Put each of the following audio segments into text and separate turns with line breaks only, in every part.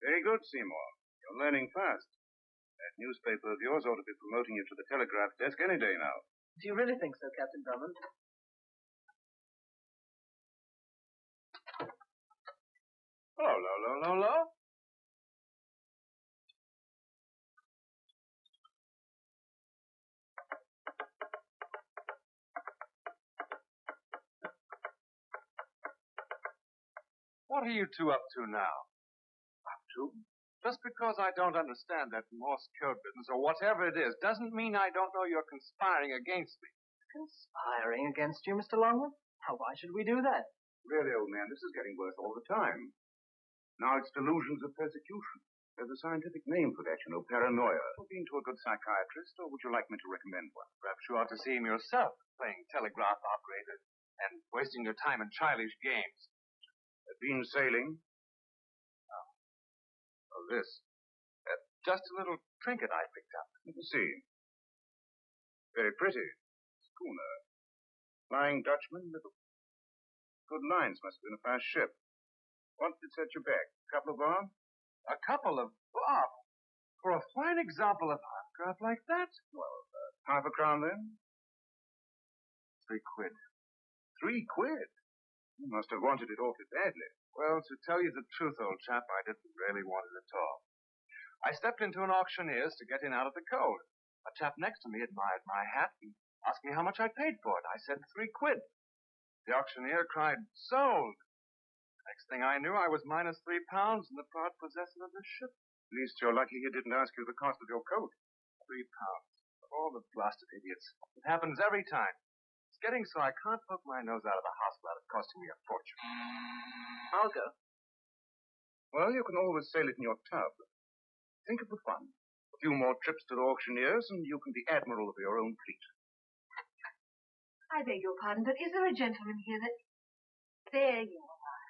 Very good, Seymour. You're learning fast. That newspaper of yours ought to be promoting you to the telegraph desk any day now.
Do you really think so, Captain Drummond?
Hello. What are you two up to now? Up to? Just because I don't understand that Morse code business or whatever it is doesn't mean I don't know you're conspiring against me.
Conspiring against you, Mr. Longwood? Now, why should we do that?
Really, old man, this is getting worse all the time. Now it's delusions of persecution. There's a scientific name for that, you know, paranoia. Have you been to a good psychiatrist, or would you like me to recommend one?
Perhaps you ought to see him yourself, playing telegraph operator and wasting your time in childish games.
Been sailing?
Oh, this. Just a little trinket I picked up.
Let me see. Very pretty. Schooner. Flying Dutchman. Good lines. Must have been a fast ship. What did set you back? A couple of bob?
A couple of bob? For a fine example of half-craft like that?
Well, half a crown then?
3 quid.
3 quid? You must have wanted it awfully badly.
Well, to tell you the truth, old chap, I didn't really want it at all. I stepped into an auctioneer's to get in out of the cold. A chap next to me admired my hat and asked me how much I paid for it. I said 3 quid. The auctioneer cried, "Sold!" Next thing I knew, I was minus £3 and the proud possessor of the ship.
At least you're lucky he didn't ask you the cost of your coat.
£3. Of all the blasted idiots. It happens every time. It's getting so I can't poke my nose out of the house without it costing me a fortune.
I'll go.
Well, you can always sail it in your tub. Think of the fun. A few more trips to the auctioneers and you can be admiral of your own fleet.
I beg your pardon, but is there a gentleman here that... There you are.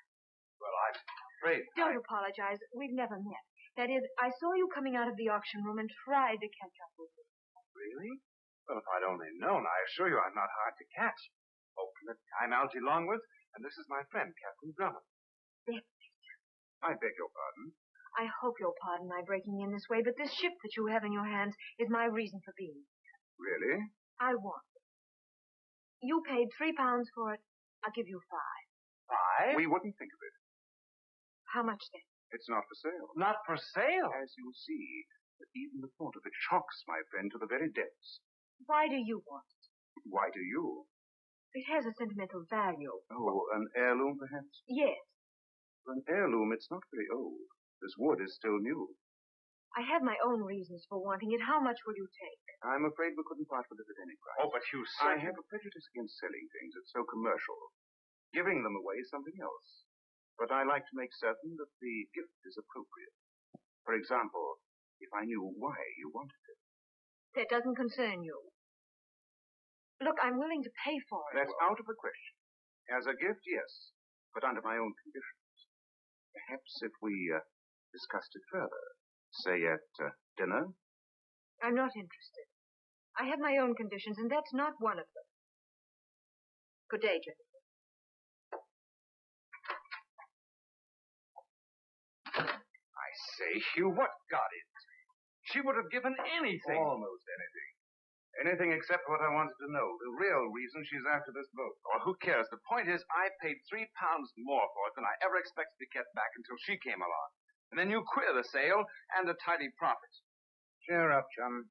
Well, I'm afraid...
Don't apologize. We've never met. That is, I saw you coming out of the auction room and tried to catch up with you.
Really? Well, if I'd only known, I assure you I'm not hard to catch. Oh, I'm Algy Longworth, and this is my friend, Captain Drummond.
I
beg your pardon?
I hope you'll pardon my breaking in this way, but this ship that you have in your hands is my reason for being here.
Really?
I want it. You paid £3 for it. I'll give you 5.
5?
We wouldn't think of it.
How much then?
It's not for sale.
Not for sale?
As you see, but even the thought of it shocks my friend to the very depths.
Why do you want it?
Why do you?
It has a sentimental value.
Oh, an heirloom, perhaps?
Yes.
For an heirloom, it's not very old. This wood is still new.
I have my own reasons for wanting it. How much will you take?
I'm afraid we couldn't part with it at any price.
Oh, but you
I have a prejudice against selling things. It's so commercial. Giving them away is something else. But I like to make certain that the gift is appropriate. For example, if I knew why you wanted it.
That doesn't concern you. Look, I'm willing to pay for it.
That's out of the question. As a gift, yes, but under my own conditions. Perhaps if we discussed it further, say at dinner?
I'm not interested. I have my own conditions, and that's not one of them. Good day, gentlemen.
I say, Hugh, what got it? She would have given anything.
Almost anything. Anything except what I wanted to know. The real reason she's after this boat.
Oh, who cares? The point is, I paid £3 more for it than I ever expected to get back until she came along. And then you queer the sale and a tidy profit.
Cheer up, chum.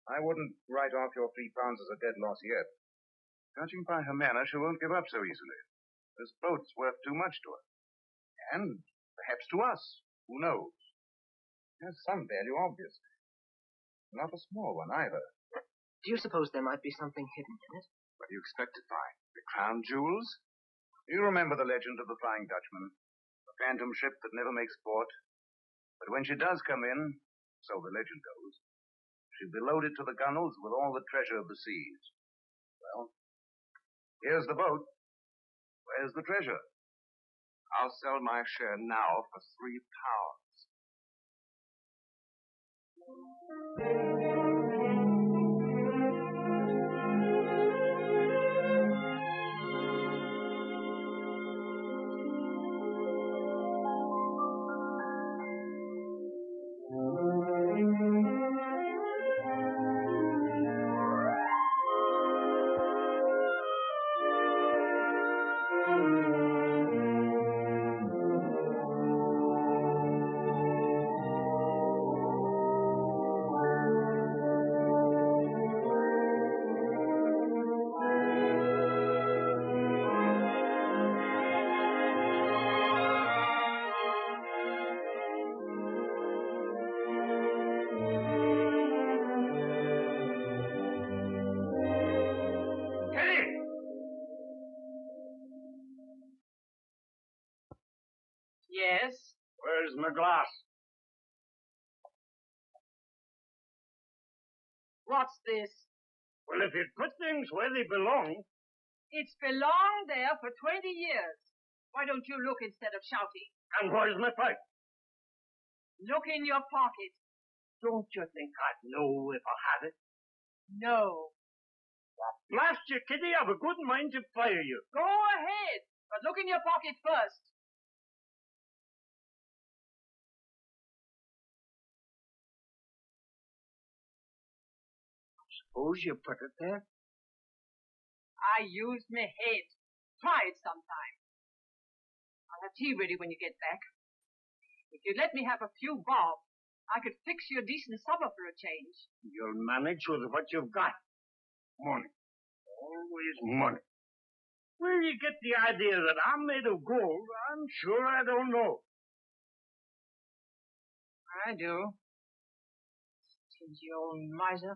I wouldn't write off your £3 as a dead loss yet. Judging by her manner, she won't give up so easily. This boat's worth too much to her. And perhaps to us. Who knows? It has some value, obviously. Not a small one, either.
Do you suppose there might be something hidden in it?
What do you expect to find? The crown jewels?
You remember the legend of the Flying Dutchman? A phantom ship that never makes port. But when she does come in, so the legend goes, she'll be loaded to the gunwales with all the treasure of the seas. Well, here's the boat. Where's the treasure?
I'll sell my share now for £3.
Yes?
Where's my glass?
What's this?
Well, if you'd put things where they belong...
It's belonged there for 20 years. Why don't you look instead of shouting?
And where's my pipe?
Look in your pocket.
Don't you think I'd know if I had it?
No.
Blast you, Kitty, I've a good mind to fire you.
Go ahead, but look in your pocket first.
Suppose you put it there?
I used my head. Try it sometime. I'll have tea ready when you get back. If you'd let me have a few bob, I could fix you a decent supper for a change.
You'll manage with what you've got. Money. Always money. Where you get the idea that I'm made of gold, I'm sure I don't know.
I do. Stingy old miser.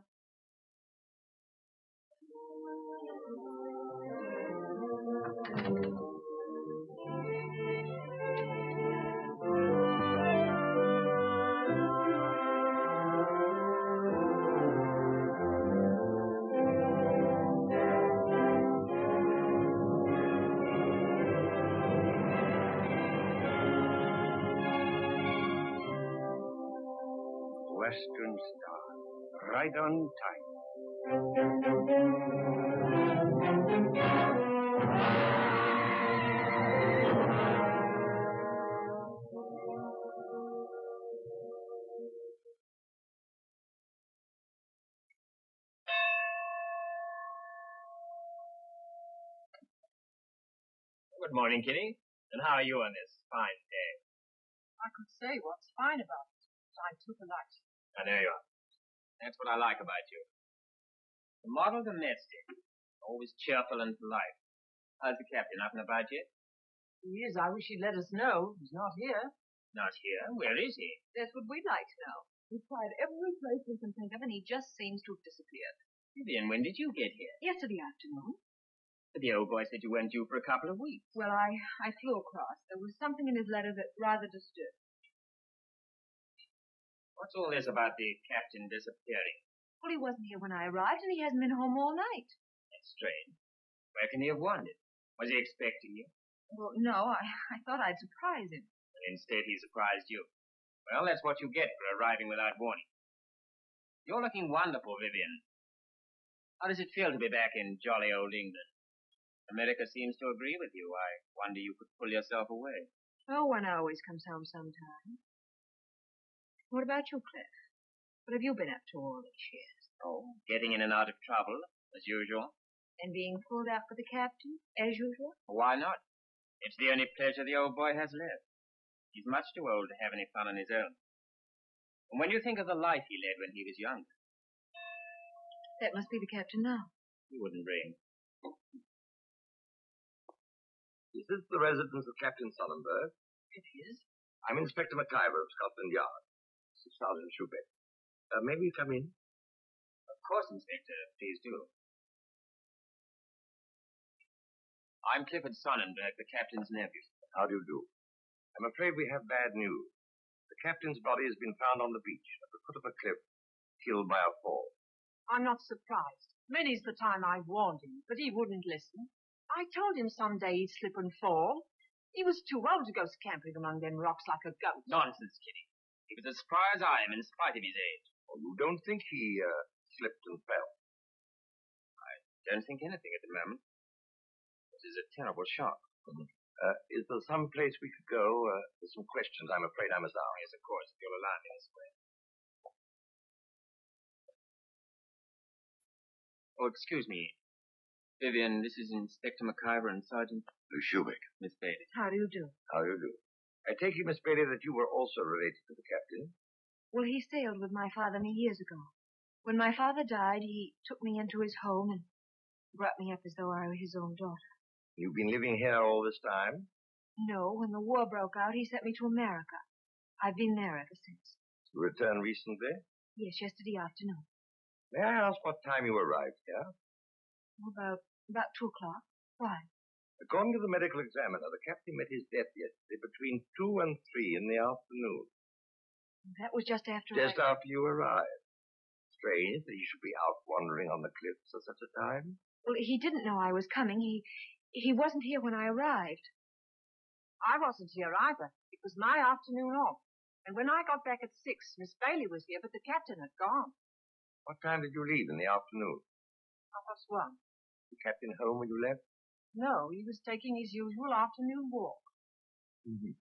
Western Star. Right on time.
Good morning, Kitty. And how are you on this fine day?
I could say what's fine about it, but I'm too polite.
I know you are. That's what I like about you. The model domestic. Always cheerful and polite. How's the captain? Up and about yet?
He is. I wish he'd let us know. He's not here.
Not here. Where is he?
That's what we'd like to know. We've tried every place we can think of, and he just seems to have disappeared.
Vivian, when did you get here?
Yesterday afternoon.
But the old boy said you weren't due for a couple of weeks.
Well, I flew across. There was something in his letter that rather disturbed me.
What's all this about the captain disappearing?
Well, he wasn't here when I arrived, and he hasn't been home all night.
That's strange. Where can he have wandered? Was he expecting you?
Well, no, I thought I'd surprise him.
And instead he surprised you. Well, that's what you get for arriving without warning. You're looking wonderful, Vivian. How does it feel to be back in jolly old England? America seems to agree with you. I wonder you could pull yourself away.
Oh, one always comes home sometime. What about you, Cliff? What have you been up to all these years?
Oh, getting in and out of trouble, as usual.
And being pulled out for the captain, as usual?
Why not? It's the only pleasure the old boy has left. He's much too old to have any fun on his own. And when you think of the life he led when he was young...
That must be the captain now.
He wouldn't ring.
Is this the residence of Captain Sullenberg?
It is.
I'm Inspector McIver of Scotland Yard. This is Sergeant Schubert. May we come in?
Of course, Inspector. Please do. I'm Clifford Sonnenberg, the captain's nephew.
How do you do? I'm afraid we have bad news. The captain's body has been found on the beach at the foot of a cliff, killed by a fall.
I'm not surprised. Many's the time I've warned him, but he wouldn't listen. I told him some day he'd slip and fall. He was too old to go scampering among them rocks like a goat.
Nonsense, Kitty. He was as spry as I am, in spite of his age.
Oh, you don't think he slipped and fell?
I don't think anything at the moment. This is a terrible shock.
Is there some place we could go? There's some questions I'm afraid I must ask.
Yes, of course, if you'll allow me this way. Oh, excuse me. Vivian, this is Inspector McIver and Sergeant...
Schubert.
Miss Bailey.
How do you do?
How do you do? I take it, Miss Bailey, that you were also related to the captain?
Well, he sailed with my father many years ago. When my father died, he took me into his home and brought me up as though I were his own daughter.
You've been living here all this time?
No, when the war broke out, he sent me to America. I've been there ever since.
You returned recently?
Yes, yesterday afternoon.
May I ask what time you arrived here?
About 2 o'clock. Why?
According to the medical examiner, the captain met his death yesterday between 2 and 3 in the afternoon.
That was just after
Just after you arrived. Strange that he should be out wandering on the cliffs at such a time.
Well, he didn't know I was coming. He wasn't here when I arrived.
I wasn't here either. It was my afternoon off. And when I got back at 6, Miss Bailey was here, but the captain had gone.
What time did you leave in the afternoon?
1:30.
The captain home when you left?
No, he was taking his usual afternoon walk.
Mm-hmm.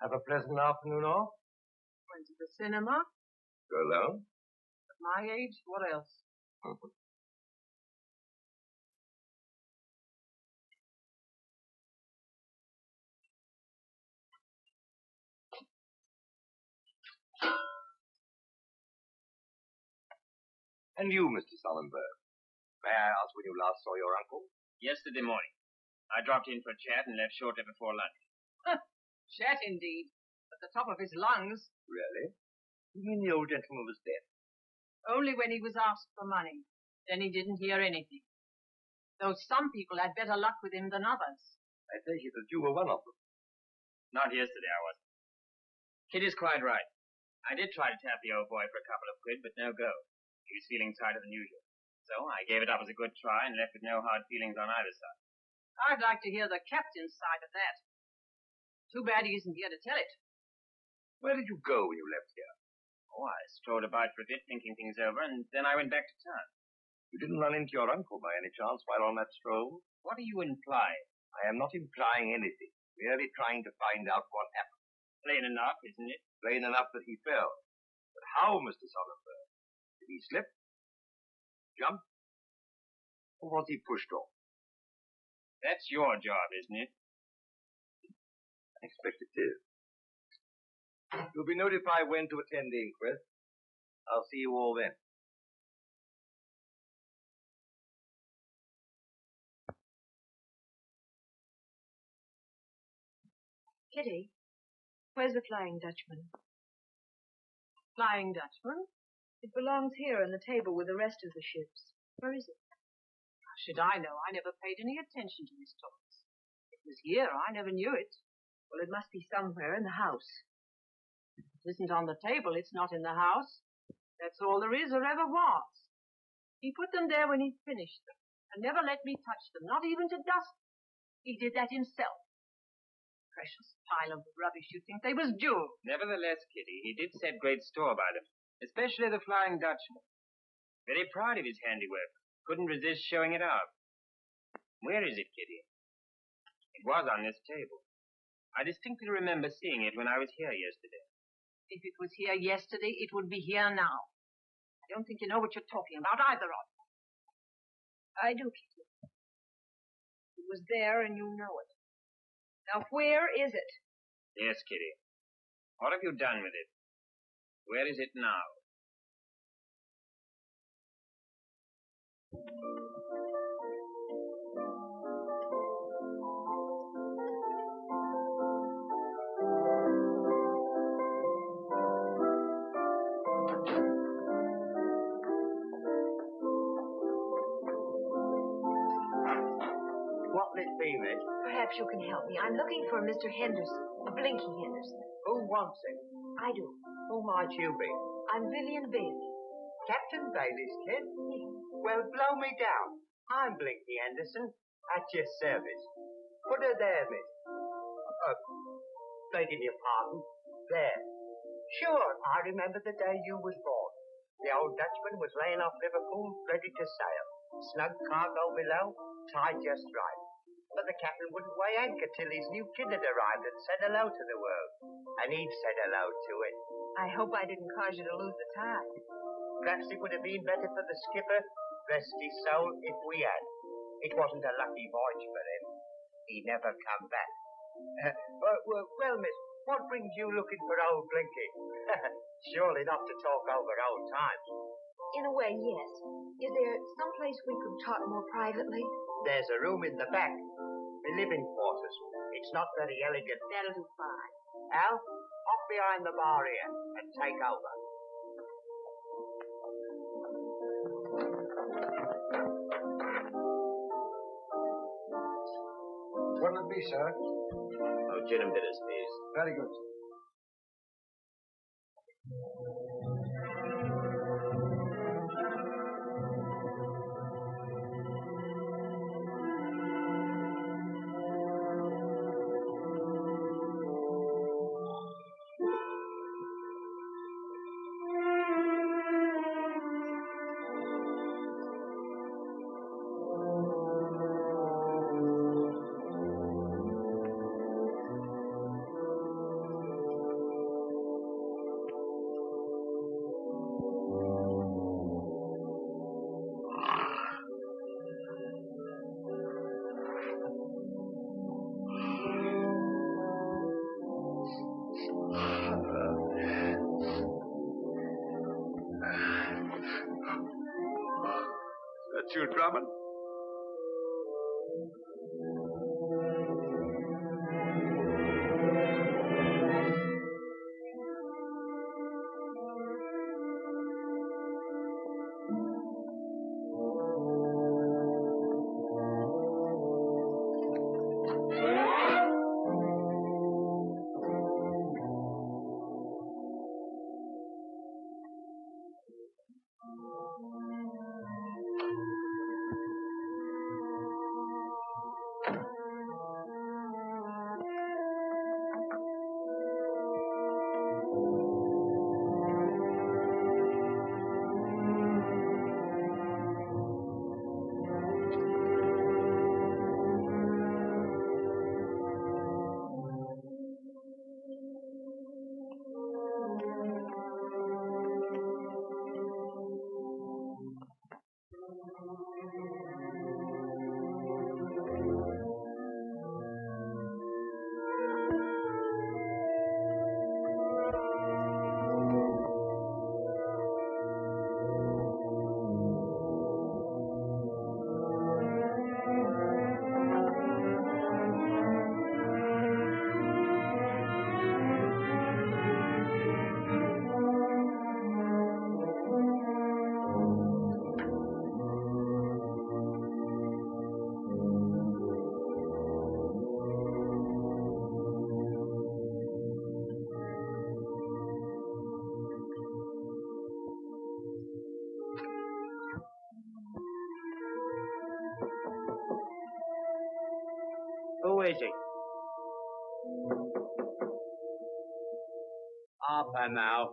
Have a pleasant afternoon off?
Went to the cinema.
Go alone?
At my age, what else?
Mm-hmm. And you, Mr. Sullenberg, may I ask when you last saw your uncle?
Yesterday morning. I dropped in for a chat and left shortly before lunch.
Chat indeed. At the top of his lungs.
Really? You mean the old gentleman was dead?
Only when he was asked for money. Then he didn't hear anything. Though some people had better luck with him than others.
I take it that you were one of them.
Not yesterday, I wasn't. Kitty's quite right. I did try to tap the old boy for a couple of quid, but no go. He was feeling tighter than usual. So I gave it up as a good try and left with no hard feelings on either side.
I'd like to hear the captain's side of that. Too bad he isn't here to tell it.
Where did you go when you left here?
Oh, I strolled about for a bit thinking things over, and then I went back to town.
You didn't run into your uncle by any chance while on that stroll?
What do you imply?
I am not implying anything. Merely trying to find out what happened.
Plain enough, isn't it?
Plain enough that he fell. But how, Mr. Sullenberg? Did he slip? Jump? Or was he pushed off?
That's your job, isn't it?
I expect it is. You'll be notified when to attend the inquest. I'll see you all then.
Kitty, where's the Flying Dutchman?
Flying Dutchman?
It belongs here on the table with the rest of the ships. Where is it?
How should I know? I never paid any attention to his toys. It was here. I never knew it.
Well, it must be somewhere in the house.
If it isn't on the table, it's not in the house. That's all there is or ever was. He put them there when he finished them, and never let me touch them, not even to dust them. He did that himself. Precious pile of rubbish, you'd think they was jewels.
Nevertheless, Kitty, he did set great store by them, especially the Flying Dutchman. Very proud of his handiwork. Couldn't resist showing it out. Where is it, Kitty? It was on this table. I distinctly remember seeing it when I was here yesterday.
If it was here yesterday, it would be here now. I don't think you know what you're talking about, either of you.
I do, Kitty. It was there and you know it. Now, where is it?
Yes, Kitty. What have you done with it? Where is it now?
What'll it be, miss?
Perhaps you can help me. I'm looking for Mr. Henderson, a Blinky Henderson.
Who wants him?
I do.
Who might you be?
I'm Vivian Bailey.
Captain Bailey's kid? Well, blow me down. I'm Blinky Henderson, at your service. Put her there, miss. Begging your pardon. There. Sure, I remember the day you was born. The old Dutchman was laying off Liverpool, ready to sail. Snug cargo below, tied just right. But the captain wouldn't weigh anchor till his new kid had arrived and said hello to the world. And he'd said hello to it.
I hope I didn't cause you to lose the tide.
Perhaps it would have been better for the skipper, rest his soul, if we had. It wasn't a lucky voyage for him. He never come back. Well, miss, what brings you looking for old Blinky? Surely not to talk over old times.
In a way, yes. Is there some place we could talk more privately?
There's a room in the back. The living quarters. It's not very elegant.
That'll do fine.
Al, off behind the bar here and take over.
What'll it be, sir?
Oh, gin and bitters, please.
Very good.
That's you, Drummond?
Who is he? Up and out.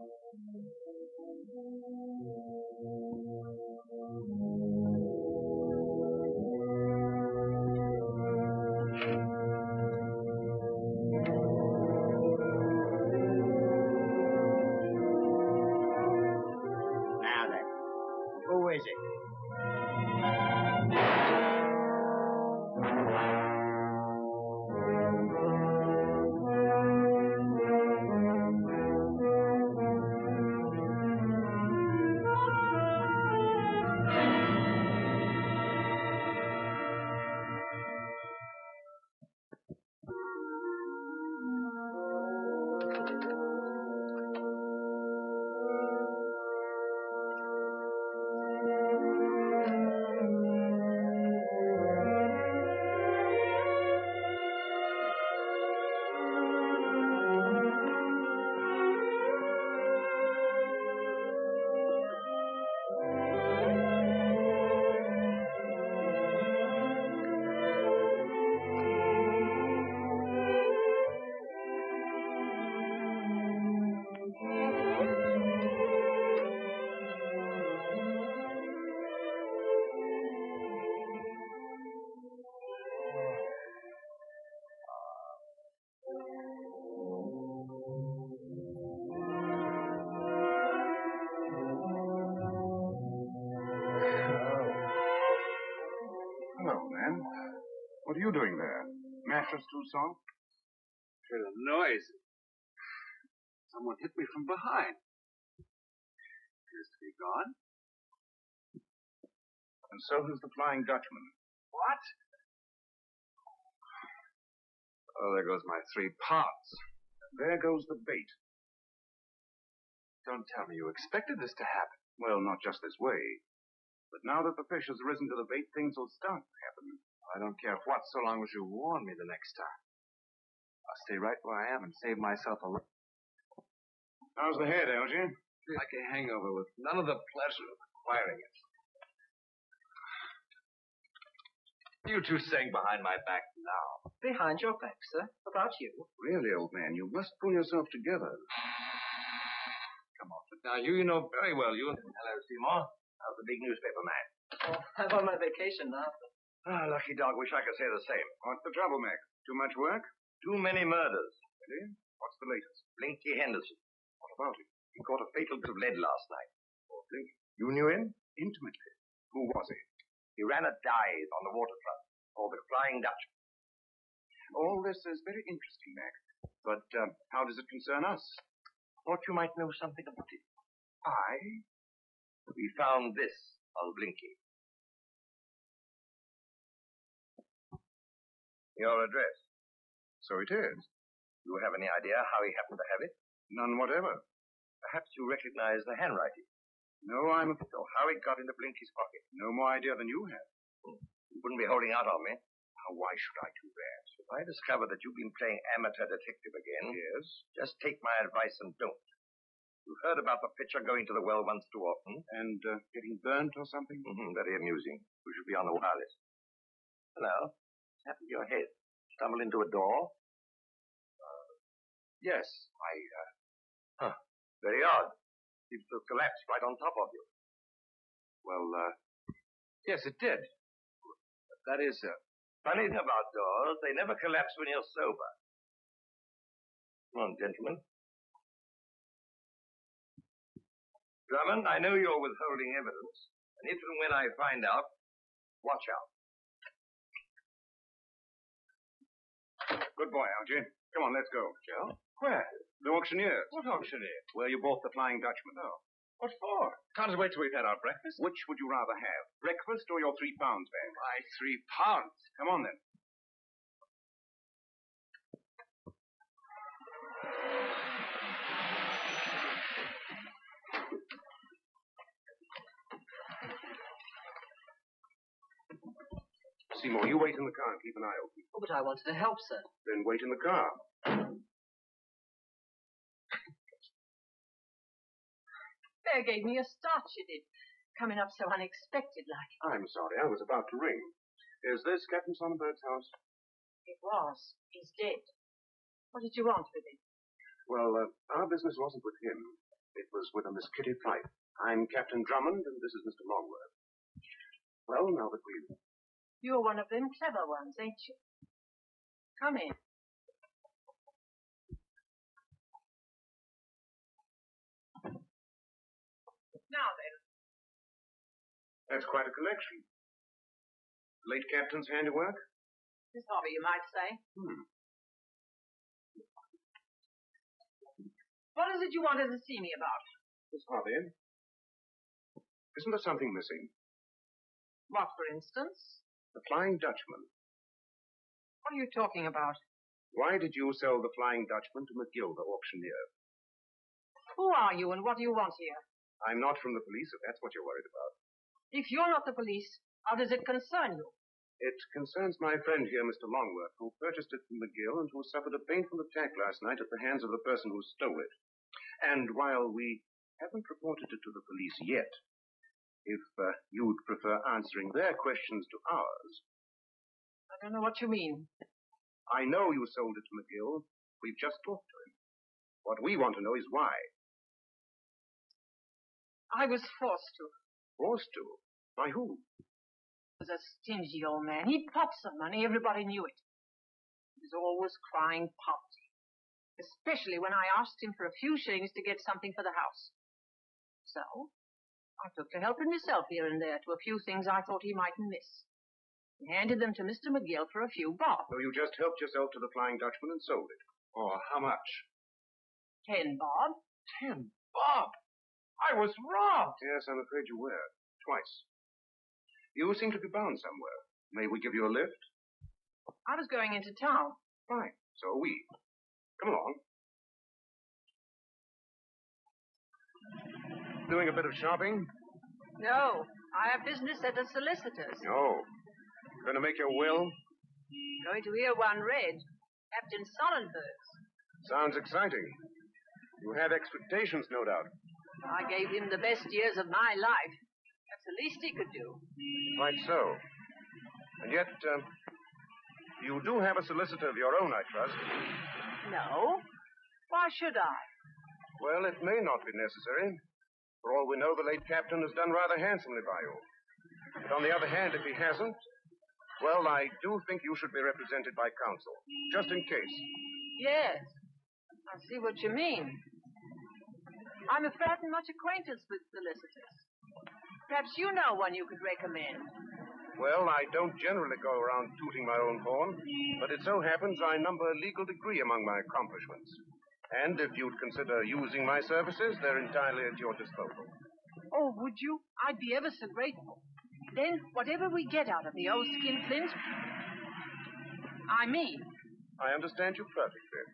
Now then, who is it?
What are you doing there? Mattress too soft?
Heard a noise. Someone hit me from behind. Appears to be gone.
And so has the Flying Dutchman.
What? Oh, there goes my 3 pounds.
There goes the bait.
Don't tell me you expected this to happen.
Well, not just this way. But now that the fish has risen to the bait, things will start happening.
I don't care what, so long as you warn me the next time. I'll stay right where I am and save myself a lot.
How's the head, Algy?
Like a hangover with none of the pleasure of acquiring it. You two saying behind my back now?
Behind your back, sir. About you.
Really, old man, you must pull yourself together.
Come on, but now you know very well. Hello, Seymour. How's the big newspaper man?
Oh, I'm on my vacation now.
Lucky dog. Wish I could say the same.
What's the trouble, Mac? Too much work?
Too many murders.
Really? What's the latest?
Blinky Henderson.
What about him?
He caught a fatal bit of lead last night.
Oh, Blinky.
You knew him?
Intimately. Who was he?
He ran a dive on the waterfront called the Flying Dutchman.
All this is very interesting, Mac. But how does it concern us?
Thought you might know something about it. We found this on Blinky. Your address.
So it is.
Do you have any idea how he happened to have it?
None whatever.
Perhaps you recognize the handwriting.
No, I'm afraid.
So how it got into Blinky's pocket?
No more idea than you have.
You wouldn't be holding out on me.
Now, why should I do that?
If I discover that you've been playing amateur detective again,
Yes?
just take my advice and don't. You heard about the pitcher going to the well once too often?
And getting burnt or something?
Very amusing. We should be on the wireless. Hello. What's happened to your head? Stumble into a door?
Yes.
Very odd. Seems to have collapsed right on top of you.
Well, yes, it did. That is,
Funny thing about doors, they never collapse when you're sober. Come on, gentlemen. Drummond, I know you're withholding evidence, and if and when I find out, watch out.
Good boy, Algy. Come on, let's go.
Joe?
Where? The auctioneer's.
What auctioneer?
Where you bought the Flying Dutchman.
Oh. What for?
Can't wait till we've had our breakfast. Which would you rather have? Breakfast or your £3 back?
My £3.
Come on, then. Seymour, you wait in the car and keep an eye open.
Oh, but I wanted to help, sir.
Then wait in the car.
Bear gave me a start, she did. Coming up so unexpected like.
I'm sorry, I was about to ring. Is this Captain Sonnenberg's house?
It was. He's dead. What did you want with him?
Well, our business wasn't with him. It was with a Miss Kitty Fife. I'm Captain Drummond, and this is Mr. Longworth. Well, now that we've...
You're one of them clever ones, ain't you? Come in. Now then.
That's quite a collection. Late captain's handiwork?
His hobby, you might say. What is it you wanted to see me about?
Miss Harvey, isn't there something missing?
What, for instance?
The Flying Dutchman.
What are you talking about?
Why did you sell the Flying Dutchman to McGill, the auctioneer?
Who are you and what do you want here?
I'm not from the police, if that's what you're worried about.
If you're not the police, how does it concern you?
It concerns my friend here, Mr. Longworth, who purchased it from McGill and who suffered a painful attack last night at the hands of the person who stole it. And while we haven't reported it to the police yet, if you'd prefer answering their questions to ours...
I don't know what you mean.
I know you sold it to McGill. We've just talked to him. What we want to know is why.
I was forced to.
Forced to? By who?
He was a stingy old man. He popped some money. Everybody knew it. He was always crying poverty. Especially when I asked him for a few shillings to get something for the house. So, I took to helping myself here and there to a few things I thought he mightn't miss. And handed them to Mr. McGill for a few bob.
So you just helped yourself to the Flying Dutchman and sold it. Oh, how much?
10 bob.
10 bob? I was robbed. Yes, I'm afraid you were. Twice. You seem to be bound somewhere. May we give you a lift?
I was going into town.
Fine. So are we. Come along.
Doing a bit of shopping?
No. I have business at a solicitor's.
Oh. Going to make your will?
Going to hear one read. Captain Sonnenberg's.
Sounds exciting. You have expectations, no doubt.
I gave him the best years of my life. That's the least he could do.
Quite so. And yet, you do have a solicitor of your own, I trust.
No. Why should I?
Well, it may not be necessary. For all we know, the late captain has done rather handsomely by you. But on the other hand, if he hasn't, well, I do think you should be represented by counsel, just in case.
Yes. I see what you mean. I'm a fairly much acquaintance with solicitors. Perhaps you know one you could recommend.
Well, I don't generally go around tooting my own horn, but it so happens I number a legal degree among my accomplishments. And if you'd consider using my services, they're entirely at your disposal.
Oh, would you? I'd be ever so grateful. Then, whatever we get out of the old skinflint, I mean.
I understand you perfectly.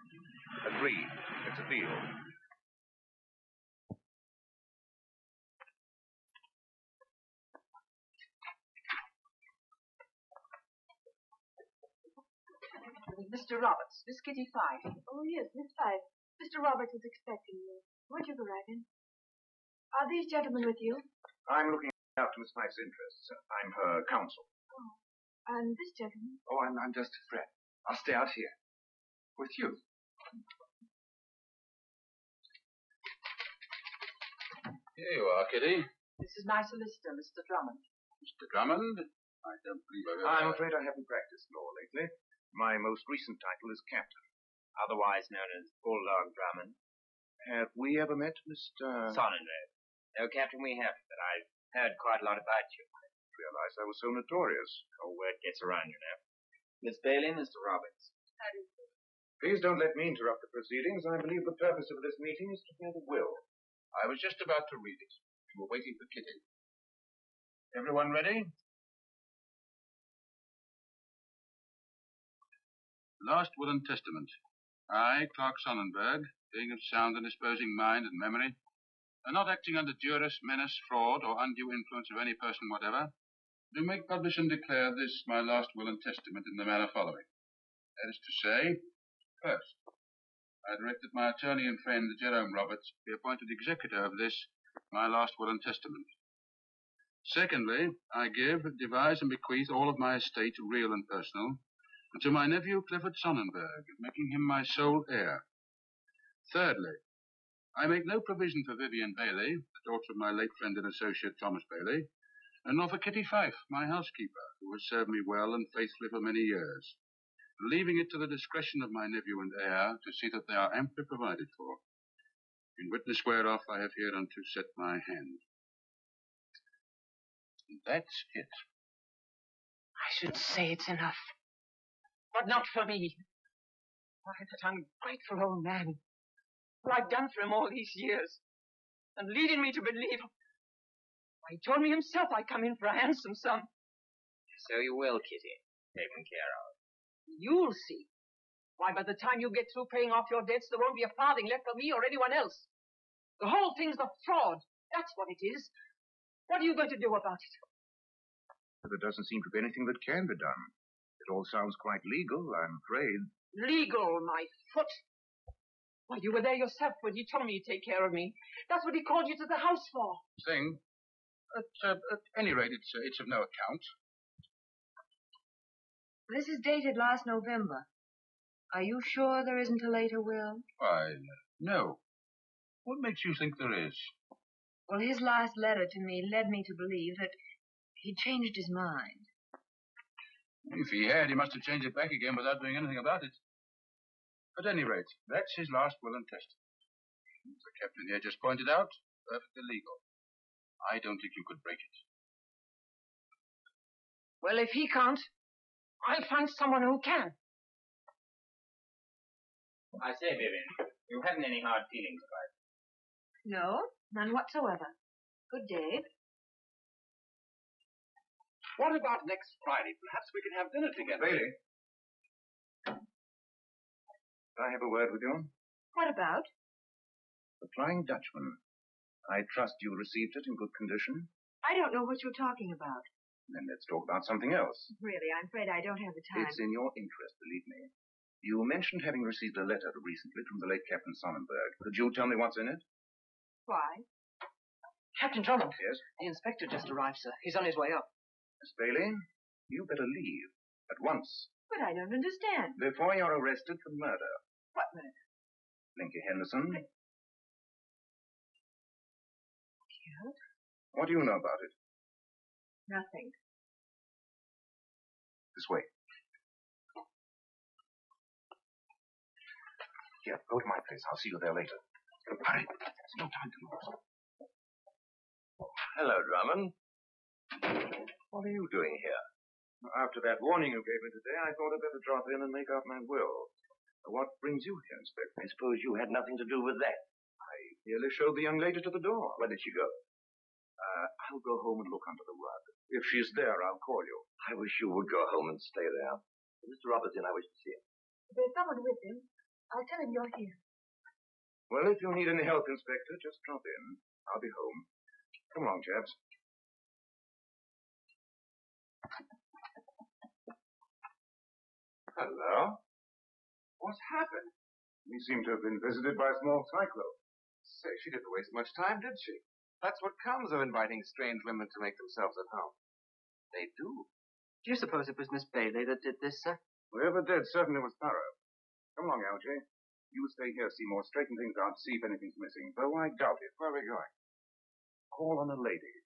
Agreed. It's a deal.
Mr. Roberts, Miss Kitty Fife.
Oh, yes, Miss Fife. Mr. Roberts is expecting you. Won't you go right in? Are these gentlemen with you?
I'm looking after Miss Fife's interests. I'm her counsel.
Oh. And this gentleman?
Oh, I'm just a friend. I'll stay out here. With you.
Here you are, Kitty.
This is my solicitor, Mr. Drummond.
Mr. Drummond? I don't believe I've ever...
I'm afraid I haven't practiced law lately. My most recent title is captain.
Otherwise known as Bulldog Drummond.
Have we ever met, Mr.
Sonnenberg. No, Captain, we haven't, but I've heard quite a lot about you.
I didn't realize I was so notorious.
Oh, word gets around, you know. Miss Bailey, Mr. Roberts.
Please don't let me interrupt the proceedings. I believe the purpose of this meeting is to hear the will.
I was just about to read it. You were waiting for Kitty. Everyone ready? Last will and testament. I, Clark Sonnenberg, being of sound and disposing mind and memory, and not acting under duress, menace, fraud, or undue influence of any person whatever, do make, publish, and declare this my last will and testament in the manner following. That is to say, first, I direct that my attorney and friend, Jerome Roberts, be appointed executor of this, my last will and testament. Secondly, I give, devise, and bequeath all of my estate, real and personal, to my nephew, Clifford Sonnenberg, making him my sole heir. Thirdly, I make no provision for Vivian Bailey, the daughter of my late friend and associate, Thomas Bailey, and nor for Kitty Fife, my housekeeper, who has served me well and faithfully for many years, leaving it to the discretion of my nephew and heir to see that they are amply provided for. In witness whereof I have hereunto set my hand. That's it.
I should say it's enough. But not for me. Why, that ungrateful old man. What I've done for him all these years. And leading me to believe. Why, he told me himself I'd come in for a handsome sum.
So you will, Kitty. Taken care of.
You'll see. Why, by the time you get through paying off your debts, there won't be a farthing left for me or anyone else. The whole thing's a fraud. That's what it is. What are you going to do about it?
There doesn't seem to be anything that can be done. It all sounds quite legal, I'm afraid.
Legal, my foot. Why, you were there yourself when he told me he'd take care of me. That's what he called you to the house for.
Thing. At any rate, it's of no account.
This is dated last November. Are you sure there isn't a later will?
Why, no. What makes you think there is?
Well, his last letter to me led me to believe that he changed his mind.
If he had, he must have changed it back again without doing anything about it. At any rate, that's his last will and testament. As the captain here just pointed out, perfectly legal. I don't think you could break it.
Well, if he can't, I'll find someone who can.
I say, Vivian, you haven't any hard feelings about it.
No, none whatsoever. Good day.
What about next Friday? Perhaps we can have dinner together.
Bailey. Can I have a word with you?
What about?
The Flying Dutchman. I trust you received it in good condition.
I don't know what you're talking about.
Then let's talk about something else.
Really, I'm afraid I don't have the time.
It's in your interest, believe me. You mentioned having received a letter recently from the late Captain Sonnenberg. Could you tell me what's in it?
Why?
Captain Drummond.
Yes?
The inspector just arrived, sir. He's on his way up.
Miss Bailey, you better leave at once.
But I don't understand.
Before you're arrested for murder.
What murder?
Blinky Henderson.
Killed?
What do you know about it?
Nothing.
This way. Here, go to my place. I'll see you there later. Hurry. There's no time to lose.
Hello, Drummond. What are you doing here?
After that warning you gave me today, I thought I'd better drop in and make out my will. What brings you here, Inspector?
I suppose you had nothing to do with that.
I merely showed the young lady to the door.
Where did she go?
I'll go home and look under the rug. If she's there, I'll call you.
I wish you would go home and stay there. Mr. Robertson, I wish to see him.
There's someone with him. I'll tell him you're here.
Well, if you need any help, Inspector, just drop in. I'll be home. Come along, chaps. Hello. What's happened? We seem to have been visited by a small cyclone.
Say, she didn't waste much time, did she? That's what comes of inviting strange women to make themselves at home. They do.
Do you suppose it was Miss Bailey that did this, sir?
Whoever did certainly was thorough. Come along, Algy. You stay here, Seymour. Straighten things out, see if anything's missing. Though I doubt it. Where are we going? Call on a lady.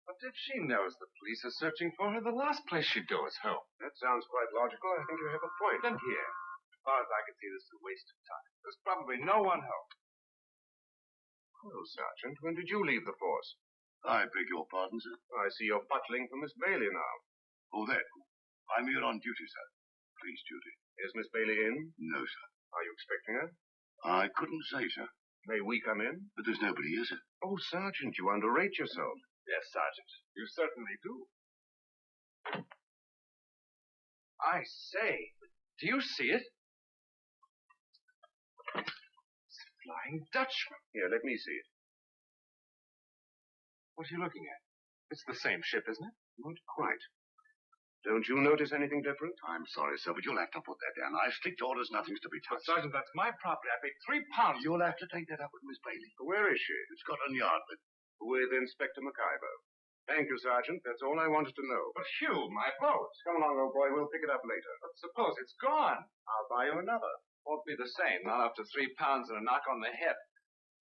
But if she knows the police are searching for her, the last place she'd go is home.
That sounds quite logical. I think you have a point.
And here, as far as I can see, this is a waste of time. There's probably no one home.
Hello, Sergeant. When did you leave the force?
I beg your pardon, sir.
I see you're butling for Miss Bailey now.
Oh, that. I'm here on duty, sir. Police duty.
Is Miss Bailey in?
No, sir.
Are you expecting her?
I couldn't say, sir.
May we come in?
But there's nobody here, sir.
Oh, Sergeant, you underrate yourself.
Yes, Sergeant. You certainly do. I say, do you see it? It's a Flying Dutchman.
Here, let me see it.
What are you looking at? It's the same ship, isn't it?
Not quite. Don't you notice anything different?
I'm sorry, sir, but you'll have to put that down. I have strict orders, nothing's to be
But,
touched.
Sergeant, that's my property. I paid £3.
You'll have to take that up with Miss Bailey.
Where is she?
Scotland Yard, but...
With Inspector McIver. Thank you, Sergeant. That's all I wanted to know.
But, Hugh, my boat.
Come along, old boy. We'll pick it up later.
But suppose it's gone.
I'll buy you another.
Won't be the same. Not after £3 and a knock on the head.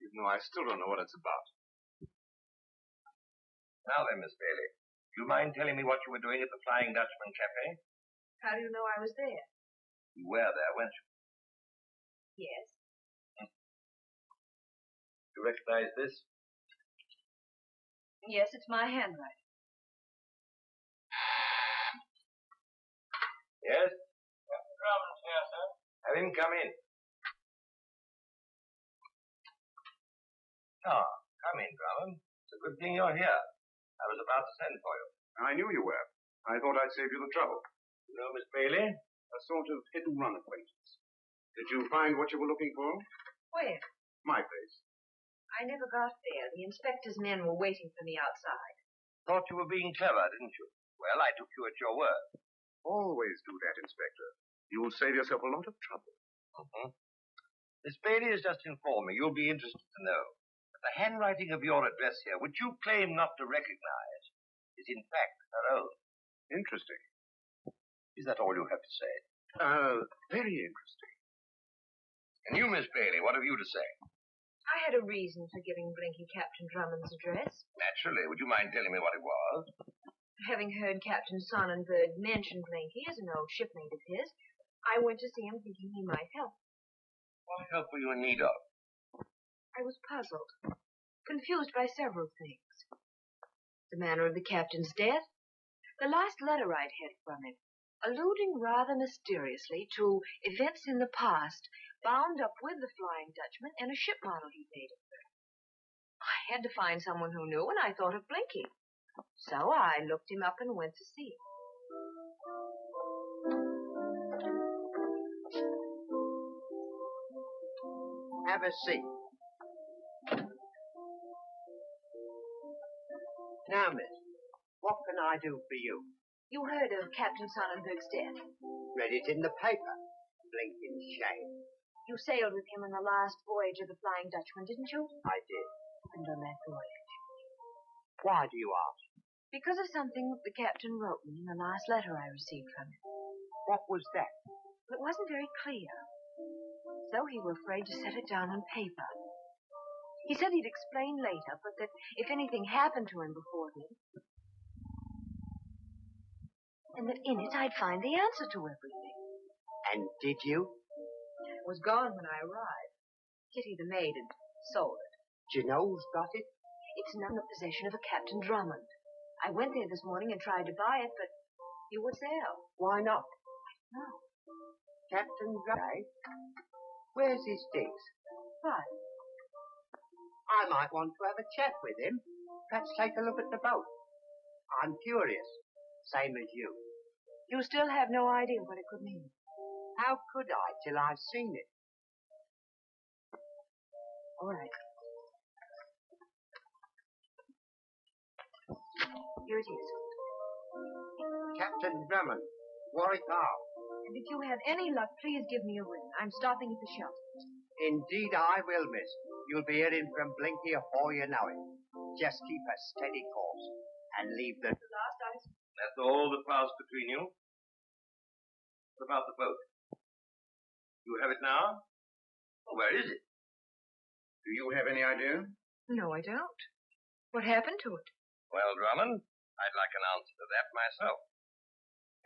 Even though I still don't know what it's about.
Now then, Miss Bailey, do you mind telling me what you were doing at the Flying Dutchman Cafe?
How do you know I was there?
You were there, weren't you?
Yes.
Do you recognize this?
Yes, it's my handwriting.
Yes? Captain Drummond's here, sir. Have him come in. Ah, come in, Drummond. It's a good thing you're here. I was about to send for you.
I knew you were. I thought I'd save you the trouble.
You know Miss Bailey?
A sort of hit-and-run acquaintance. Did you find what you were looking for?
Where?
My place.
I never got there. The inspector's men were waiting for me outside.
Thought you were being clever, didn't you? Well, I took you at your word.
Always do that, Inspector. You'll save yourself a lot of trouble.
Mm-hmm. Miss Bailey has just informed me you'll be interested to know that the handwriting of your address here, which you claim not to recognize, is in fact her own.
Interesting.
Is that all you have to say?
Very interesting.
And you, Miss Bailey, what have you to say?
I had a reason for giving Blinky Captain Drummond's address.
Naturally. Would you mind telling me what it was?
Having heard Captain Sonnenberg mention Blinky as an old shipmate of his, I went to see him thinking he might help.
What help were you in need of?
I was puzzled, confused by several things. The manner of the captain's death, the last letter I'd had from him, alluding rather mysteriously to events in the past, bound up with the Flying Dutchman and a ship model he made of her. I had to find someone who knew, and I thought of Blinky. So I looked him up and went to see him.
have a seat. Now, miss, what can I do for you?
You heard of Captain Sonnenberg's death.
Read it in the paper. Blinking shame.
You sailed with him on the last voyage of the Flying Dutchman, didn't you?
I did.
And on that voyage.
Why do you ask?
Because of something the captain wrote me in the last letter I received from him.
What was that?
It wasn't very clear. So he were afraid to set it down on paper. He said he'd explain later, but that if anything happened to him before then, and that in it I'd find the answer to everything.
And did you?
It was gone when I arrived. Kitty the maid had sold it.
Do you know who's got it?
It's now in the possession of a Captain Drummond. I went there this morning and tried to buy it, but you were there.
Why not?
No.
Captain Drummond? Where's his digs?
Why?
I might want to have a chat with him. Perhaps take a look at the boat. I'm curious. Same as you.
You still have no idea what it could mean.
How could I till I've seen it?
All right. Here it is.
Captain Drummond, Warwick Isle.
And if you have any luck, please give me a ring. I'm stopping at the shelter.
Indeed I will, miss. You'll be hearing from Blinky afore you know it. Just keep a steady course and leave the last ice.
That's all that passed between you? What about the boat? You have it now? Where is it?
Do you have any idea?
No, I don't. What happened to it?
Well, Drummond, I'd like an answer to that myself.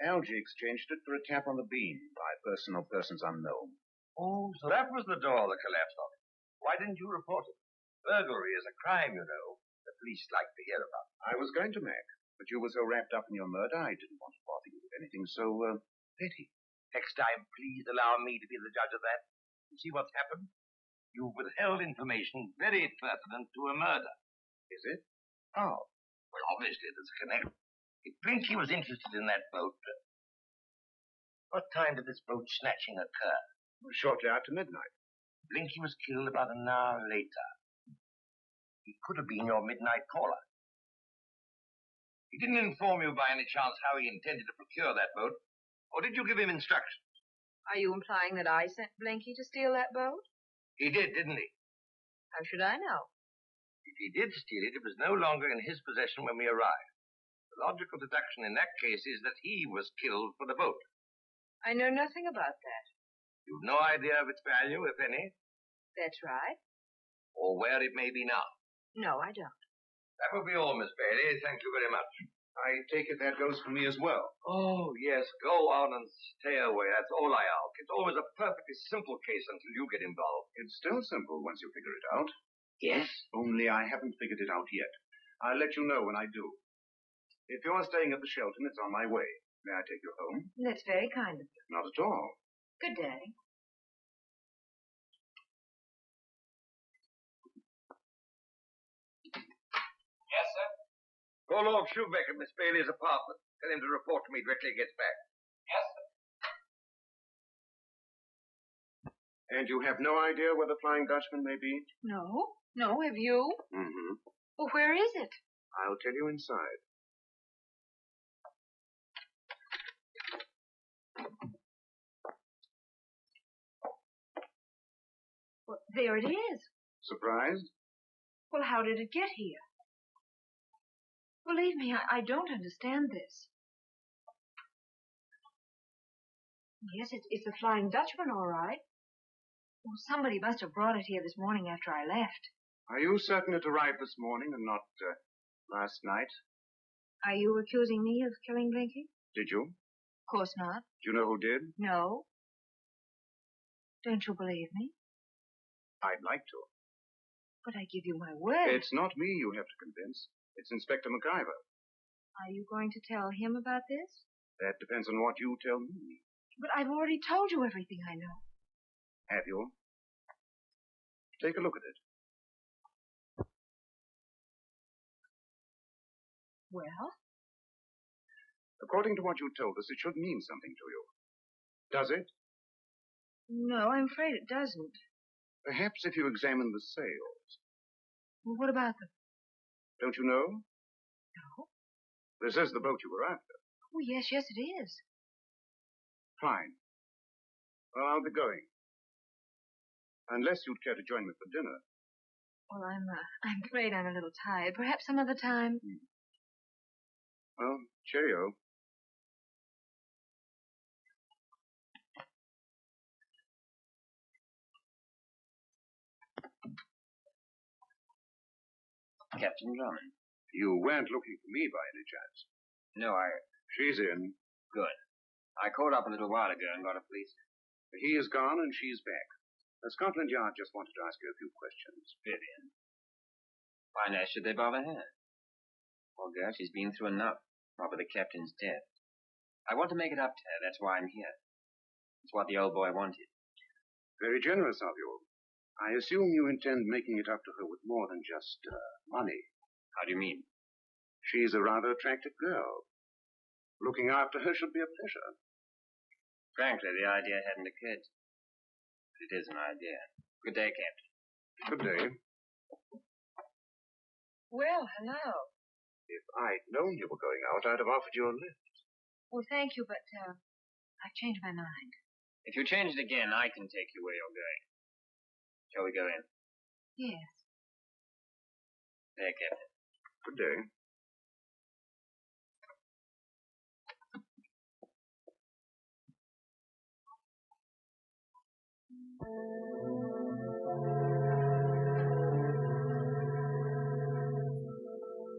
Algy exchanged it for a tap on the beam by person or persons unknown.
Oh, so that was the door that collapsed on it. Why didn't you report it? Burglary is a crime, you know. The police like to hear about it.
I was going to, Mac, but you were so wrapped up in your murder, I didn't want to bother you with anything so, petty.
Next time, please allow me to be the judge of that. You see what's happened? You've withheld information very pertinent to a murder.
Is it? How?
Well, obviously there's a connection. If Blinky was interested in that boat, what time did this boat snatching occur?
Shortly after midnight.
Blinky was killed about an hour later. He could have been your midnight caller. He didn't inform you by any chance how he intended to procure that boat, or did you give him instructions?
Are you implying that I sent Blinky to steal that boat?
He did, didn't he?
How should I know?
If he did steal it, it was no longer in his possession when we arrived. The logical deduction in that case is that he was killed for the boat.
I know nothing about that.
You've no idea of its value, if any?
That's right.
Or where it may be now?
No, I don't.
That will be all, Miss Bailey. Thank you very much.
I take it that goes for me as well.
Oh, yes. Go on and stay away. That's all I ask. It's always a perfectly simple case until you get involved.
It's still simple once you figure it out.
Yes?
Only I haven't figured it out yet. I'll let you know when I do. If you're staying at the Shelton, it's on my way. May I take you home?
That's very kind of you.
Not at all.
Good day.
Yes, sir? Call Lord Schubeck at Miss Bailey's apartment. Tell him to report to me directly he gets back. Yes, sir.
And you have no idea where the Flying Dutchman may be?
No. No, have you?
Mm-hmm.
Well, where is it?
I'll tell you inside.
Well, there it is.
Surprised?
Well, how did it get here? Believe me, I don't understand this. Yes, it's the Flying Dutchman, all right. Well, somebody must have brought it here this morning after I left.
Are you certain it arrived this morning and not last night?
Are you accusing me of killing Blinky?
Did you?
Of course not.
Do you know who did?
No. Don't you believe me?
I'd like to.
But I give you my word.
It's not me you have to convince. It's Inspector MacGyver.
Are you going to tell him about this?
That depends on what you tell me.
But I've already told you everything I know.
Have you? Take a look at it.
Well?
According to what you told us, it should mean something to you. Does it?
No, I'm afraid it doesn't.
Perhaps if you examine the sails.
Well, what about them?
Don't you know?
No.
This is the boat you were after.
Oh, yes, it is.
Fine. Well, I'll be going. Unless you'd care to join me for dinner.
Well, I'm afraid I'm a little tired. Perhaps some other time.
Well, cheerio.
Captain Drummond.
You weren't looking for me by any chance?
No,
She's in.
Good. I called up a little while ago and got a police.
He is gone and she's back. The Scotland Yard just wanted to ask you a few questions.
Vivian. Why on earth should they bother her? Poor girl, she's been through enough. What with the captain's death. I want to make it up to her. That's why I'm here. It's what the old boy wanted.
Very generous of you. I assume you intend making it up to her with more than just money.
How do you mean?
She's a rather attractive girl. Looking after her should be a pleasure.
Frankly, the idea hadn't occurred to me. But it is an idea. Good day, Captain.
Good day.
Well, hello.
If I'd known you were going out, I'd have offered you a lift.
Well, thank you, but I've changed my mind.
If you change it again, I can take you where you're going. Shall we go in?
Yes.
There, Captain.
Good day.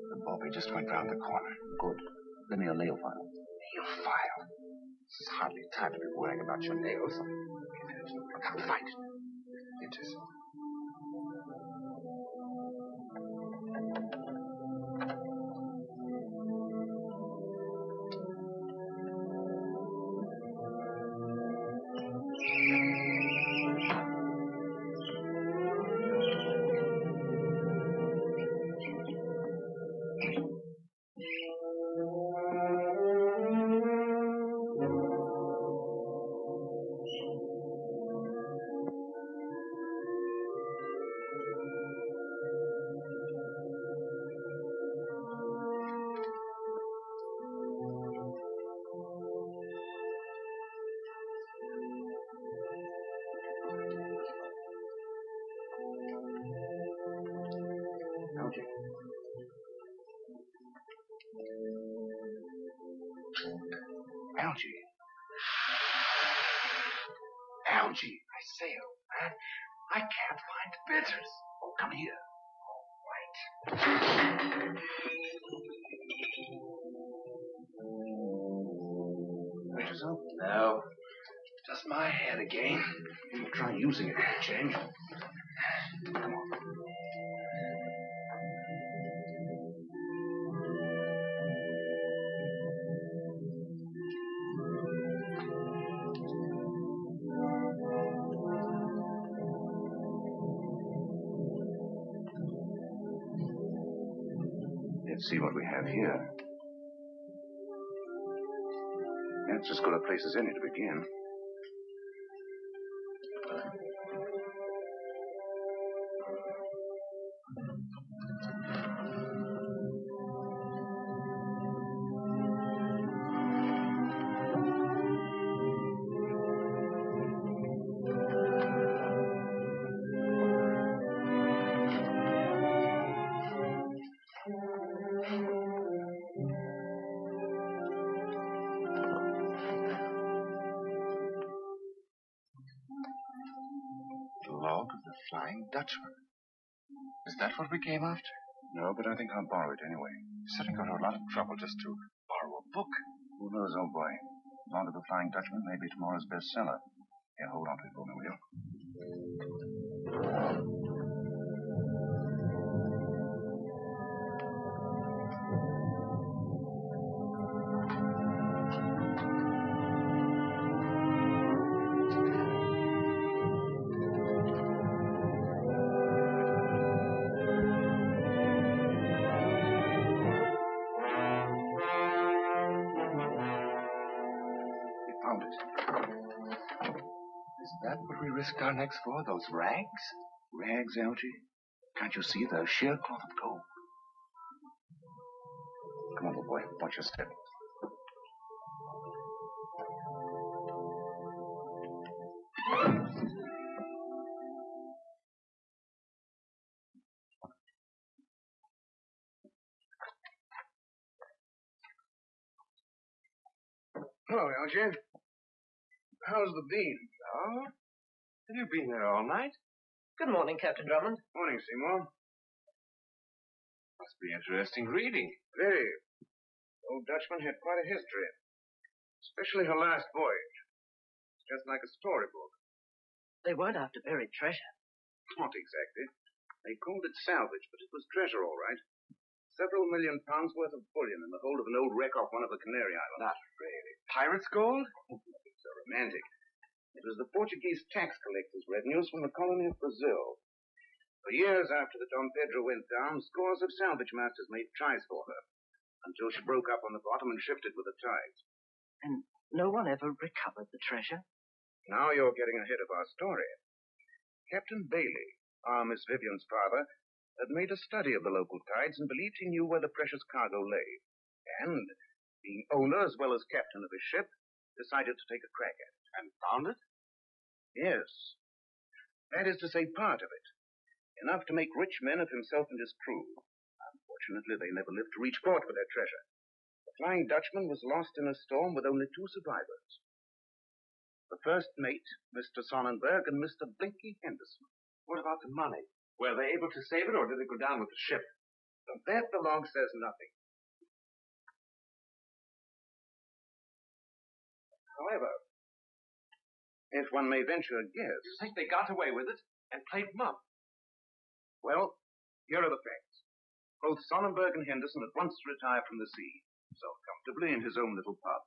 The Bobby just went round the corner. Good. Lend me your nail file. Nail file? This is hardly time to be worrying about your nails. I can't find it. It is. Algie. Algie, I say, I can't find the bitters. Oh, come here. Right. Bitters up? No. Just my head again. We'll try using it for a change. Come on. Let's see what we have here. That's as good a place as any to begin. Log of the Flying Dutchman. Is that what we came after? No, but I think I'll borrow it anyway. Certainly got a lot of trouble just to borrow a book. Who knows, old boy? Log of the Flying Dutchman may be tomorrow's bestseller. Here, hold on to it for me, will you? Is that what we risked our necks for? Those rags?
Rags, Algy? Can't you see the sheer cloth of gold? Come on, little boy. Watch your step. Hello, Algy. How's the bean?
Oh? Have you been there all night?
Good morning, Captain Drummond.
Morning, Seymour.
Must be interesting reading.
Very. Old Dutchman had quite a history. Especially her last voyage. It's just like a storybook.
They weren't after buried treasure.
Not exactly. They called it salvage, but it was treasure, all right. Several £1 million worth of bullion in the hold of an old wreck off one of the Canary Islands.
Not really. Pirate's gold?
Nothing so romantic. It was the Portuguese tax collectors' revenues from the colony of Brazil. For years after the Dom Pedro went down, scores of salvage masters made tries for her, until she broke up on the bottom and shifted with the tides.
And no one ever recovered the treasure?
Now you're getting ahead of our story. Captain Bailey, our Miss Vivian's father, had made a study of the local tides and believed he knew where the precious cargo lay. And, being owner as well as captain of his ship, decided to take a crack at it.
And found it?
Yes. That is to say, part of it. Enough to make rich men of himself and his crew. Unfortunately, they never lived to reach port with their treasure. The Flying Dutchman was lost in a storm with only 2 survivors. The first mate, Mr. Sonnenberg, and Mr. Blinky Henderson.
What about the money? Were they able to save it, or did it go down with the ship?
Of that, the log says nothing. However, if one may venture a guess...
You think they got away with it and played mum?
Well, here are the facts. Both Sonnenberg and Henderson at once retired from the sea, self-comfortably in his own little pub.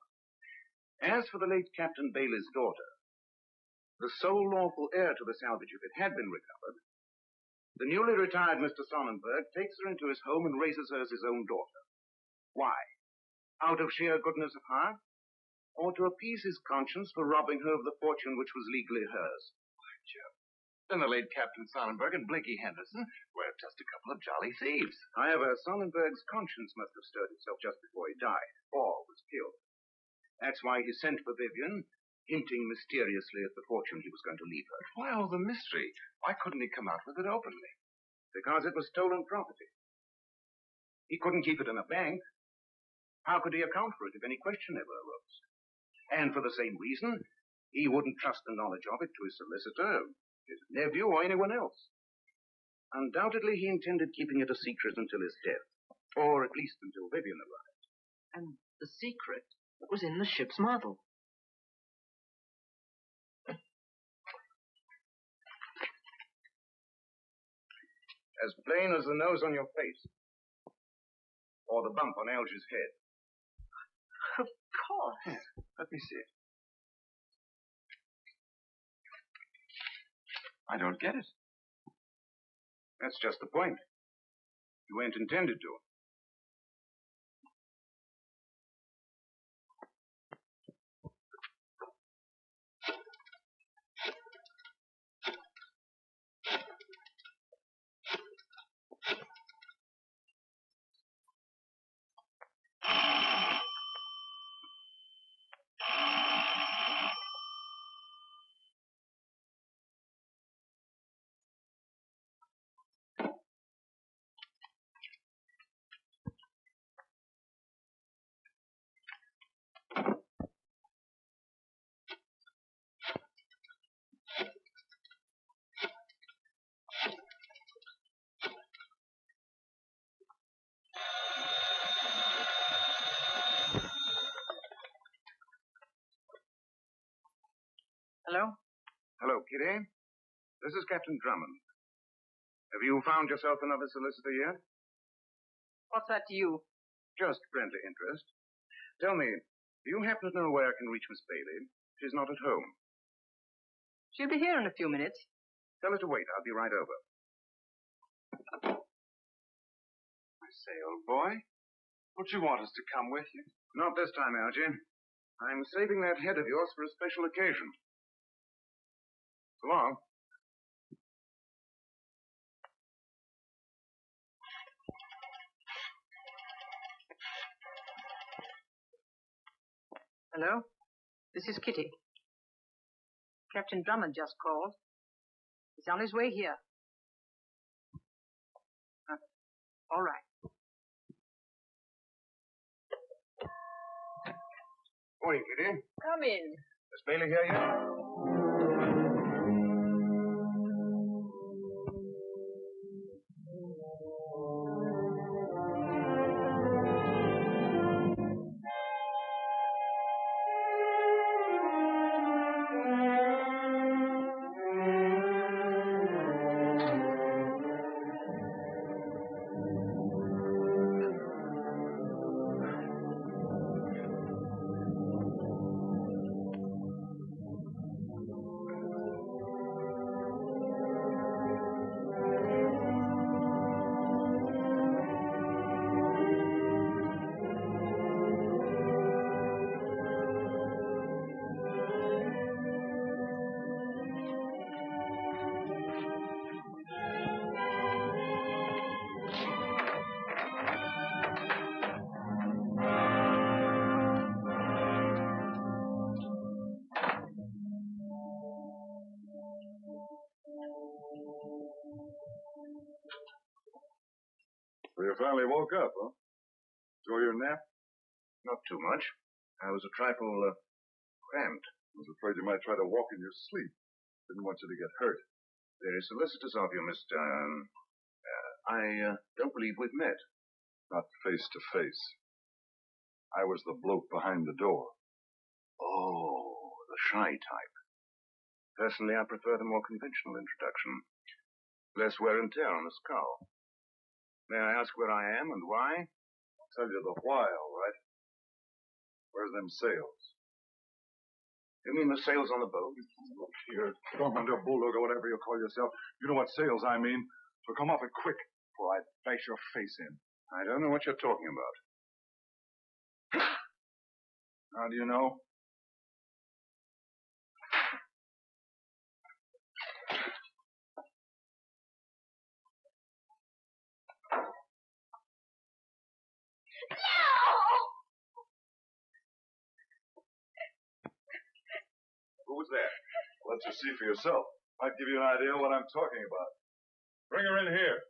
As for the late Captain Bailey's daughter, the sole lawful heir to the salvage if it had been recovered, the newly retired Mr. Sonnenberg takes her into his home and raises her as his own daughter. Why? Out of sheer goodness of heart? Or to appease his conscience for robbing her of the fortune which was legally hers?
Why, Joe, then the late Captain Sonnenberg and Blinky Henderson were just a couple of jolly thieves.
However, Sonnenberg's conscience must have stirred itself just before he died, or was killed. That's why he sent for Vivian, hinting mysteriously at the fortune he was going to leave her.
Why all the mystery? Why couldn't he come out with it openly?
Because it was stolen property. He couldn't keep it in a bank. How could he account for it if any question ever arose? And for the same reason, he wouldn't trust the knowledge of it to his solicitor, his nephew, or anyone else. Undoubtedly, he intended keeping it a secret until his death, or at least until Vivian arrived.
And the secret was in the ship's model.
As plain as the nose on your face. Or the bump on Algy's head.
Of course.
Let me see it. I don't get it.
That's just the point. You ain't intended to.
Hello?
Hello, Kitty. This is Captain Drummond. Have you found yourself another solicitor yet?
What's that to you?
Just friendly interest. Tell me, do you happen to know where I can reach Miss Bailey? She's not at home.
She'll be here in a few minutes.
Tell her to wait. I'll be right over.
I say, old boy, don't you want us to come with you?
Not this time, Algy. I'm saving that head of yours for a special occasion. So long.
Hello? This is Kitty. Captain Drummond just called. He's on his way here. All right.
Morning, Kitty.
Come in.
Is Bailey here yet?
So you finally woke up, huh? Enjoy your nap?
Not too much. I was a trifle cramped.
I was afraid you might try to walk in your sleep. Didn't want you to get hurt.
Very solicitous of you, Mr. I don't believe we've met.
Not face to face. I was the bloke behind the door.
Oh, the shy type. Personally, I prefer the more conventional introduction. Less wear and tear on the skull. May I ask where I am and why?
I'll tell you the why, all right. Where's them sails?
You mean the sails on the boat?
Look here, Drummond or Bulldog or whatever you call yourself. You know what sails I mean. So come off it quick, before I bash your face in.
I don't know what you're talking about.
How do you know? Who's that? Let you see for yourself. Might give you an idea of what I'm talking about. Bring her in here.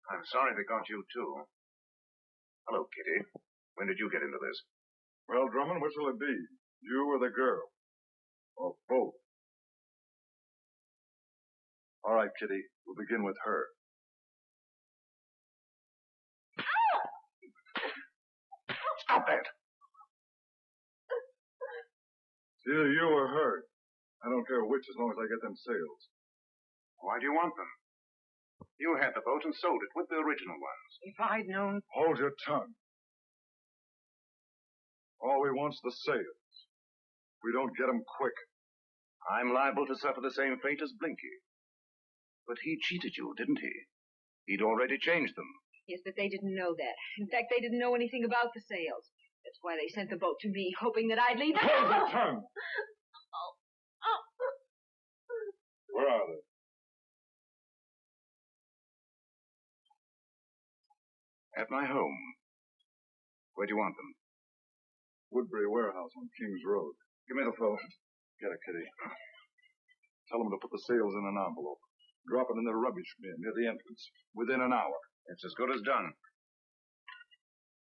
I'm sorry they got you, too. Hello, Kitty. When did you get into this?
Well, Drummond, which will it be? You or the girl? Or both? All right, Kitty. We'll begin with her.
Stop that!
It's either you or her. I don't care which as long as I get them sails.
Why do you want them? You had the boat and sold it with the original ones.
If I'd known...
Hold your tongue. All we want's the sails. If we don't get them quick.
I'm liable to suffer the same fate as Blinky. But he cheated you, didn't he? He'd already changed them.
Yes, but they didn't know that. In fact, they didn't know anything about the sails. That's why they sent the boat to me, hoping that I'd leave it.
Hold your tongue! Where are they?
At my home. Where do you want them?
Woodbury Warehouse on King's Road.
Give me the phone.
Get it, Kitty. Tell them to put the sails in an envelope. Drop it in the rubbish bin near the entrance. Within an hour.
It's as good as done.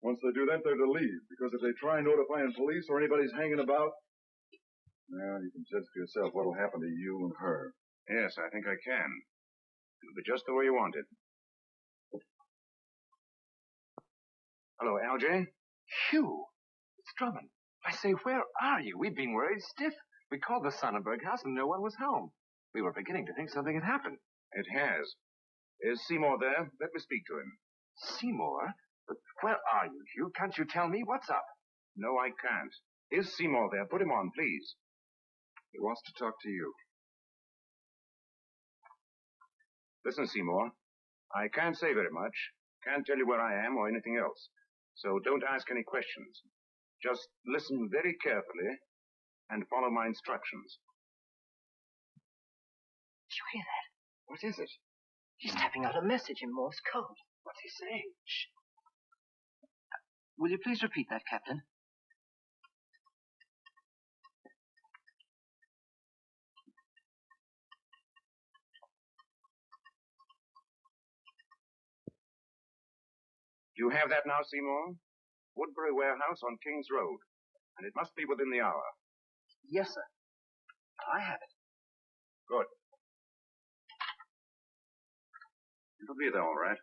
Once they do that, they're to leave. Because if they try notifying police or anybody's hanging about, well, you can judge for yourself what'll happen to you and her.
Yes, I think I can. It'll be just the way you want it. Hello, Algy.
Hugh, it's Drummond. I say, where are you? We've been worried stiff. We called the Sonnenberg house and no one was home. We were beginning to think something had happened.
It has. Is Seymour there? Let me speak to him.
Seymour? But where are you, Hugh? Can't you tell me what's up?
No, I can't. Is Seymour there? Put him on, please. He wants to talk to you. Listen, Seymour. I can't say very much. Can't tell you where I am or anything else. So don't ask any questions. Just listen very carefully and follow my instructions.
Did you hear that?
What is it?
He's tapping out a message in Morse code.
What's he saying?
Shh. Will you please repeat that, Captain?
Do you have that now, Seymour? Woodbury Warehouse on King's Road. And it must be within the hour.
Yes, sir. I have it.
Good. It'll be there all right.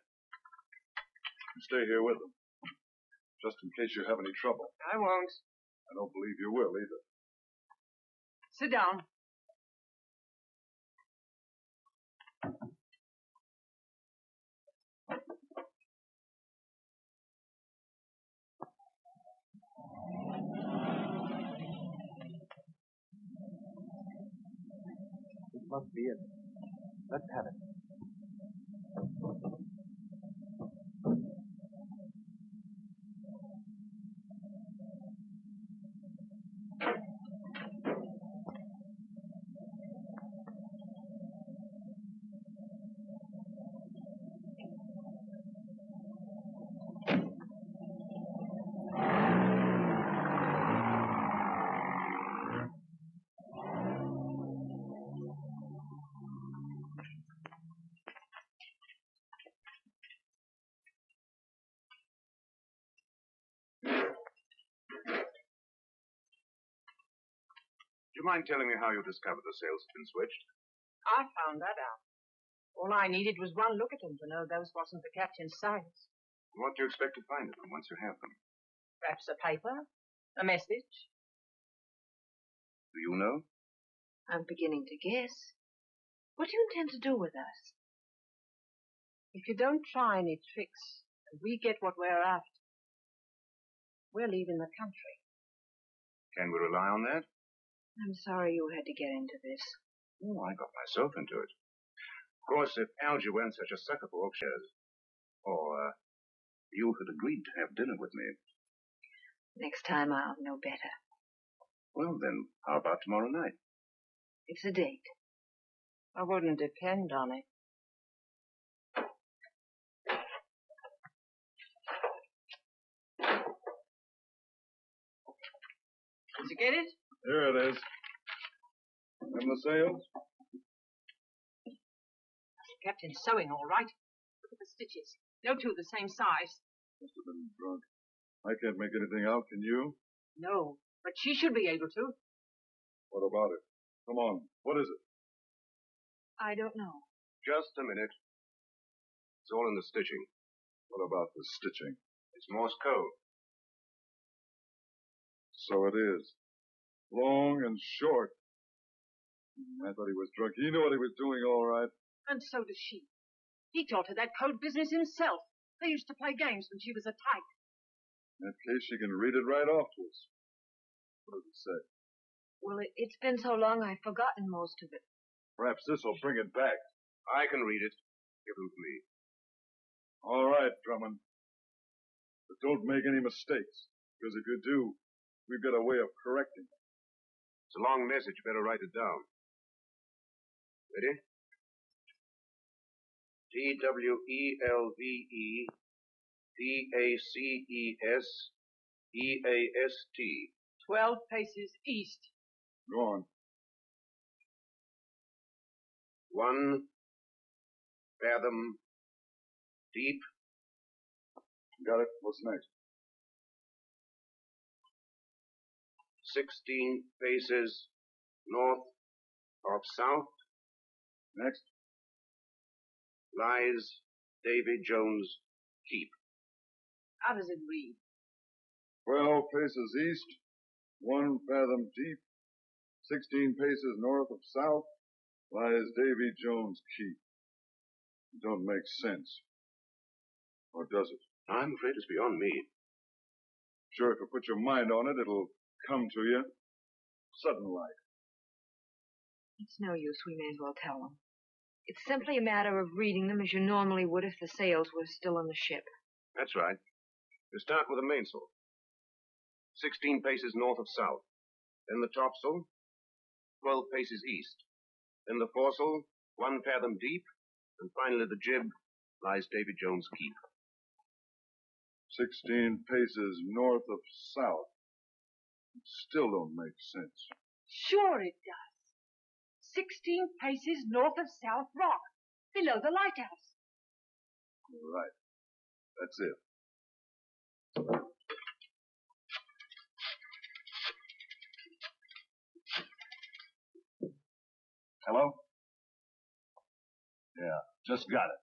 You stay here with them. Just in case you have any trouble.
I won't.
I don't believe you will either.
Sit down.
This must be it. Let's have it.
Do you mind telling me how you discovered the sales had been switched?
I found that out. All I needed was one look at them to know those wasn't the captain's sales.
What do you expect to find in them once you have them?
Perhaps a paper, a message.
Do you know?
I'm beginning to guess. What do you intend to do with us?
If you don't try any tricks, and we get what we're after, we're leaving the country.
Can we rely on that?
I'm sorry you had to get into this.
Oh, I got myself into it. Of course, if Algy weren't such a sucker for auctions, or you had agreed to have dinner with me.
Next time I'll know better.
Well, then, how about tomorrow night?
It's a date.
I wouldn't depend on it. Did you get it?
Here it is. And the sales?
The captain's sewing all right. Look at the stitches. No two the same size.
Must have been drunk. I can't make anything out, can you?
No, but she should be able to.
What about it? Come on, what is it?
I don't know.
Just a minute. It's all in the stitching.
What about the stitching?
It's Morse code.
So it is. Long and short. I thought he was drunk. He knew what he was doing all right.
And so does she. He taught her that code business himself. They used to play games when she was a tyke.
In that case, she can read it right off to us. What does it say?
Well, it's been so long I've forgotten most of it.
Perhaps this will bring it back.
I can read it. Give them to me.
All right, Drummond. But don't make any mistakes, because if you do, we've got a way of correcting it.
It's a long message. You better write it down. Ready? TWELVEPACESEAST.
12 paces east.
Go on.
1 fathom deep.
Got it. What's next?
16 paces north of south.
Next.
Lies Davy Jones Keep.
How does it read?
12 paces east, 1 fathom deep, 16 paces north of south, lies Davy Jones Keep. It don't make sense. Or does it?
I'm afraid it's beyond me.
Sure, if you put your mind on it, it'll come to you. Sudden like.
It's no use. We may as well tell them. It's simply a matter of reading them as you normally would if the sails were still on the ship.
That's right. You start with the mainsail. 16 paces north of south. Then the topsail, 12 paces east. Then the foresail, 1 fathom deep. And finally the jib lies Davy Jones' Keep.
16 paces north of south. Still don't make sense.
Sure it does. 16 paces north of South Rock, below the lighthouse.
Right. That's it. Hello? Yeah, just got it.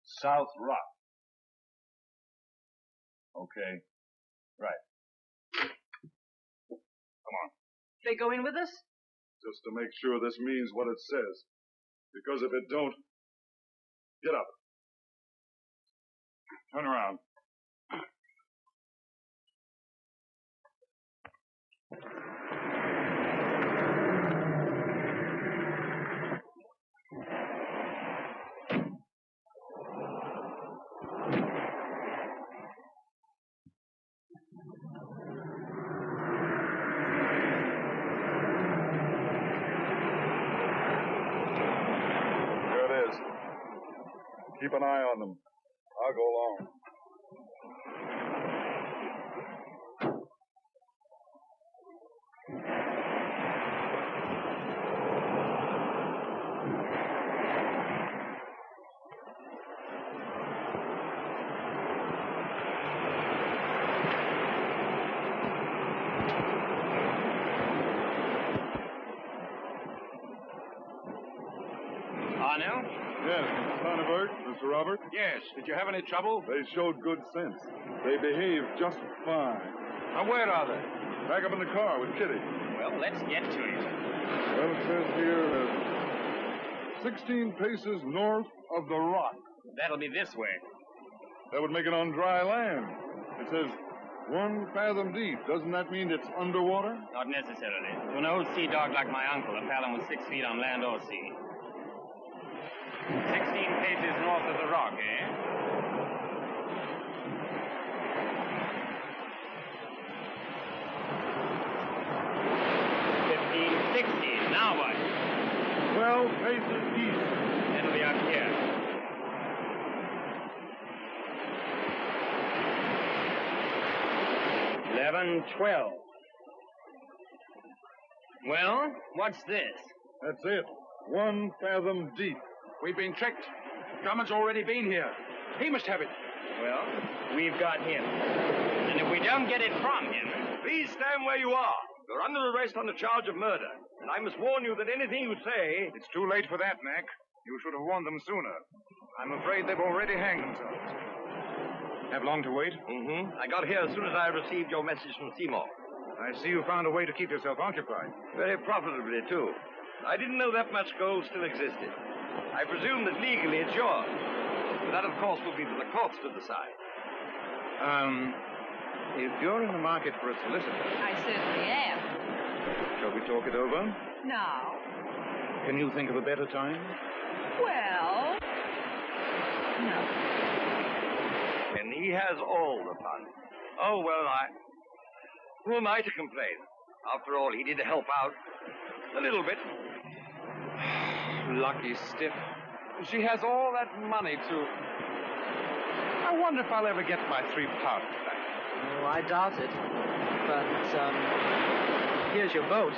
South Rock. Okay. Right. Come on.
They go in with us?
Just to make sure this means what it says. Because if it don't, get up. Turn around. Keep an eye on them. I'll go along.
Arnell?
Yes, Mr. Thunderbird, Mr. Robert.
Yes. Did you have any trouble?
They showed good sense. They behaved just fine.
Now, where are they?
Back up in the car with Kitty.
Well, let's get to it.
Well, it says here, 16 paces north of the rock.
That'll be this way.
That would make it on dry land. It says 1 fathom deep. Doesn't that mean it's underwater?
Not necessarily. To an old sea dog like my uncle, a fathom was 6 feet on land or sea. 16 paces north of the rock, eh? Now what?
12 paces east.
It'll be up here. $11, $12. Well, what's this?
That's it. 1 fathom deep.
We've been tricked. Drummond's already been here. He must have it.
Well, we've got him. And if we don't get it from him...
Please stand where you are. You're under arrest on the charge of murder. And I must warn you that anything you say...
It's too late for that, Mac. You should have warned them sooner. I'm afraid they've already hanged themselves. Have long to wait?
Mm-hmm. I got here as soon as I received your message from Seymour.
I see you found a way to keep yourself occupied.
Very profitably, too. I didn't know that much gold still existed. I presume that legally it's yours. But that, of course, will be for the courts to decide.
If you're in the market for a solicitor...
I certainly am.
Shall we talk it over?
Now?
Can you think of a better time?
Well... No.
And he has all the fun. Oh, well, who am I to complain? After all, he did help out. A little bit.
Lucky stiff. She has all that money, too. I wonder if I'll ever get my £3 back.
Oh, I doubt it. But, here's your boat.